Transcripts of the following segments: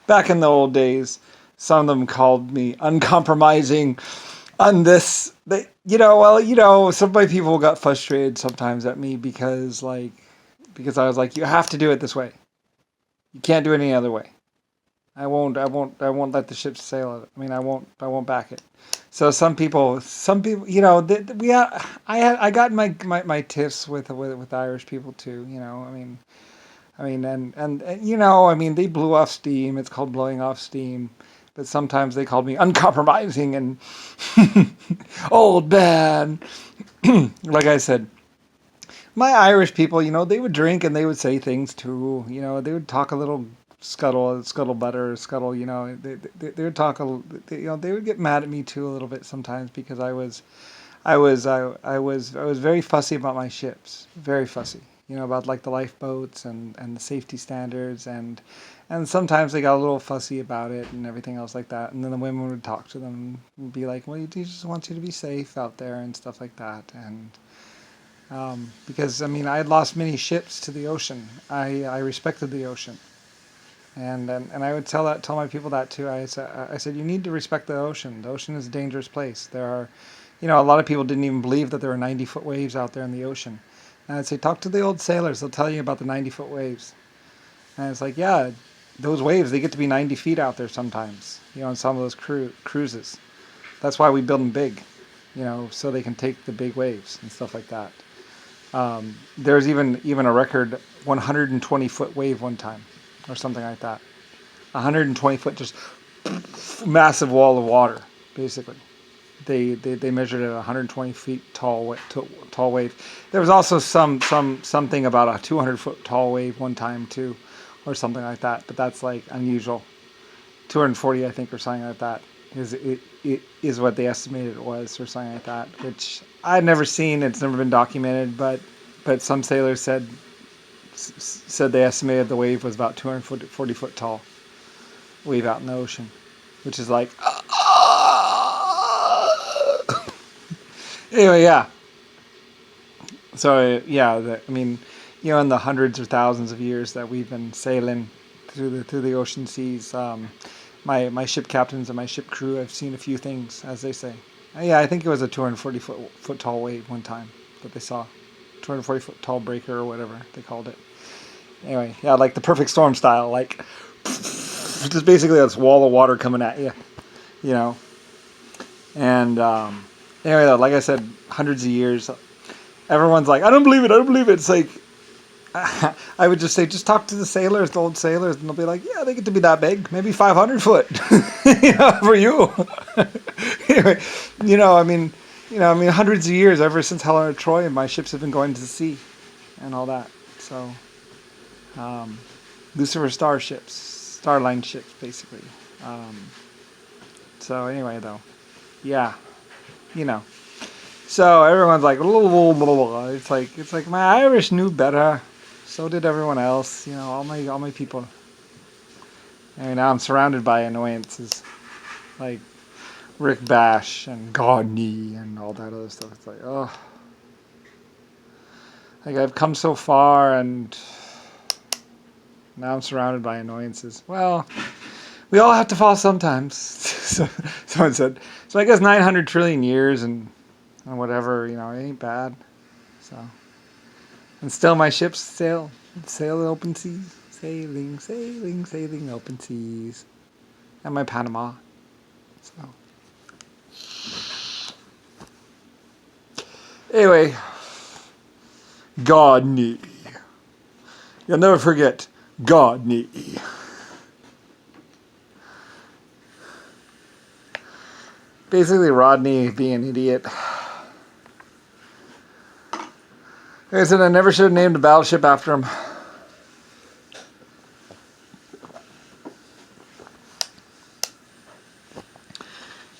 back in the old days, some of them called me uncompromising on this. They, some of my people got frustrated sometimes at me because I was like, you have to do it this way. You can't do it any other way. I won't let the ship sail. I mean, I won't back it. So some people, I got my tiffs with Irish people too. I mean, they blew off steam. It's called blowing off steam. But sometimes they called me uncompromising and old man. Like I said, my Irish people, they would drink and they would say things too. They would talk a little scuttle butter, scuttle. They would talk they would get mad at me too a little bit sometimes because I was very fussy about my ships, very fussy. About like the lifeboats and the safety standards and sometimes they got a little fussy about it and everything else like that. And then the women would talk to them and be like, "Well, he just wants you to be safe out there and stuff like that." And because I mean, I had lost many ships to the ocean. I respected the ocean, and I would tell my people that too. I said you need to respect the ocean. The ocean is a dangerous place. There are, a lot of people didn't even believe that there were 90-foot waves out there in the ocean. And I'd say talk to the old sailors. They'll tell you about the 90-foot waves. And it's like, yeah, those waves they get to be 90 feet out there sometimes. On some of those cruises. That's why we build them big. So they can take the big waves and stuff like that. There's even a record 120-foot wave one time, or something like that. 120-foot, just massive wall of water, basically. They measured it at 120 feet tall wave. There was also something about a 200-foot tall wave one time too, or something like that. But that's like unusual. 240, I think, or something like that is what they estimated it was, or something like that. Which I've never seen. It's never been documented, but some sailors said they estimated the wave was about 240 foot tall wave out in the ocean, which is like anyway, yeah. So yeah, I mean, in the hundreds or thousands of years that we've been sailing through the ocean seas, my ship captains and my ship crew have seen a few things, as they say. Yeah, I think it was a 240 foot tall wave one time that they saw, 240 foot tall breaker or whatever they called it. Anyway, yeah, like the perfect storm style, like just basically this wall of water coming at you, you know. And anyway, though, like I said, hundreds of years. Everyone's like, I don't believe it. I don't believe it. It's like, I would just say, just talk to the sailors, the old sailors, and they'll be like, yeah, they get to be that big, maybe 500 foot, for you. Anyway, hundreds of years ever since Helen of Troy, my ships have been going to the sea, and all that. So, Lucifer Starline ships, basically. Um, so anyway, though, yeah, you know. So everyone's like, it's like my Irish knew better. So did everyone else. All my people. I mean, now I'm surrounded by annoyances like Rick Bash and Godney and all that other stuff. It's like, oh, like I've come so far and now I'm surrounded by annoyances. Well, we all have to fall sometimes. So, someone said. So I guess 900 trillion years and whatever, it ain't bad. So, and still my ships sail the open seas, sailing open seas, and my Panama. So, anyway, Godney. You'll never forget Godney. Basically, Rodney being an idiot. Like I said, I never should have named a battleship after him.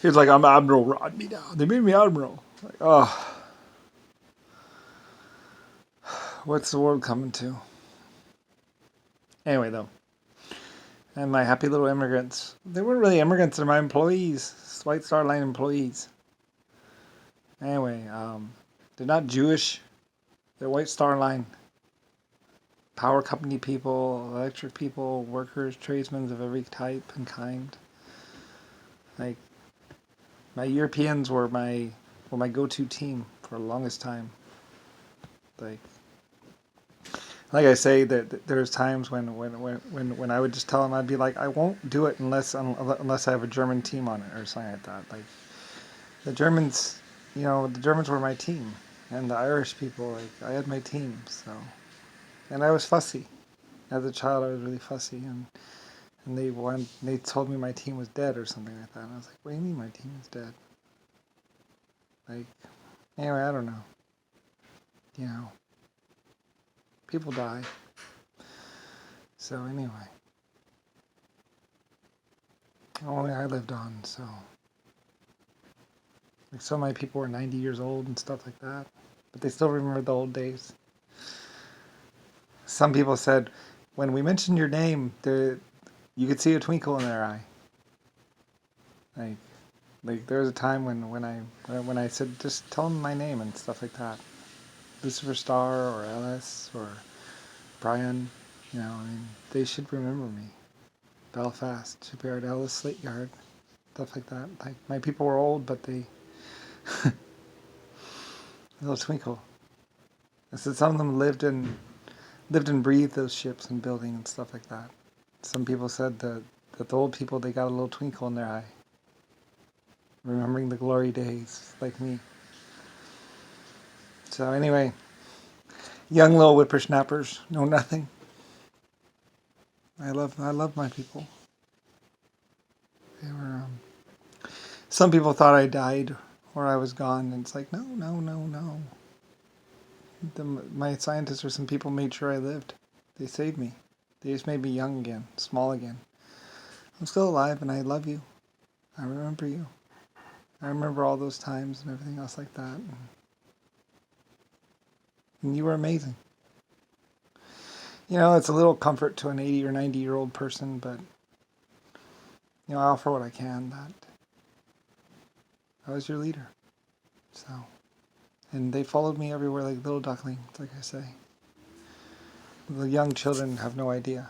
He was like, I'm Admiral Rodney now. They made me Admiral. Like, oh, what's the world coming to? Anyway, though. And my happy little immigrants. They weren't really immigrants, they're my employees. White Star Line employees. Anyway, they're not Jewish. They're White Star Line. power company people, electric people, workers, tradesmen of every type and kind. Like my Europeans were my go-to team for the longest time. Like like I say that there's times when I would just tell them, I'd be like, I won't do it unless I have a German team on it or something like that. Like the Germans, the Germans were my team, and the Irish people, like I had my team. So, and I was fussy as a child. I was really fussy, and they told me my team was dead or something like that. And I was like, what do you mean my team is dead? Like anyway, I don't know. You know, people die. So anyway, only I lived on. So like so many people were 90 years old and stuff like that, but they still remember the old days. Some people said when we mentioned your name, you could see a twinkle in their eye. Like there was a time when I said just tell them my name and stuff like that. Lucifer Star or Ellis or Brian, I mean, they should remember me. Belfast, Shipyard, Ellis, Slate Yard, stuff like that. Like my people were old, but they a little twinkle. I said some of them lived and breathed those ships and building and stuff like that. Some people said that the old people, they got a little twinkle in their eye, remembering the glory days, like me. So anyway, young little whippersnappers know nothing. I love my people. They were. Some people thought I died or I was gone, and it's like no, no, no, no. My scientists or some people made sure I lived. They saved me. They just made me young again, small again. I'm still alive, and I love you. I remember you. I remember all those times and everything else like that. And you were amazing. It's a little comfort to an 80 or 90-year-old person, but I offer what I can. That I was your leader. So, and they followed me everywhere like little ducklings, like I say. The young children have no idea.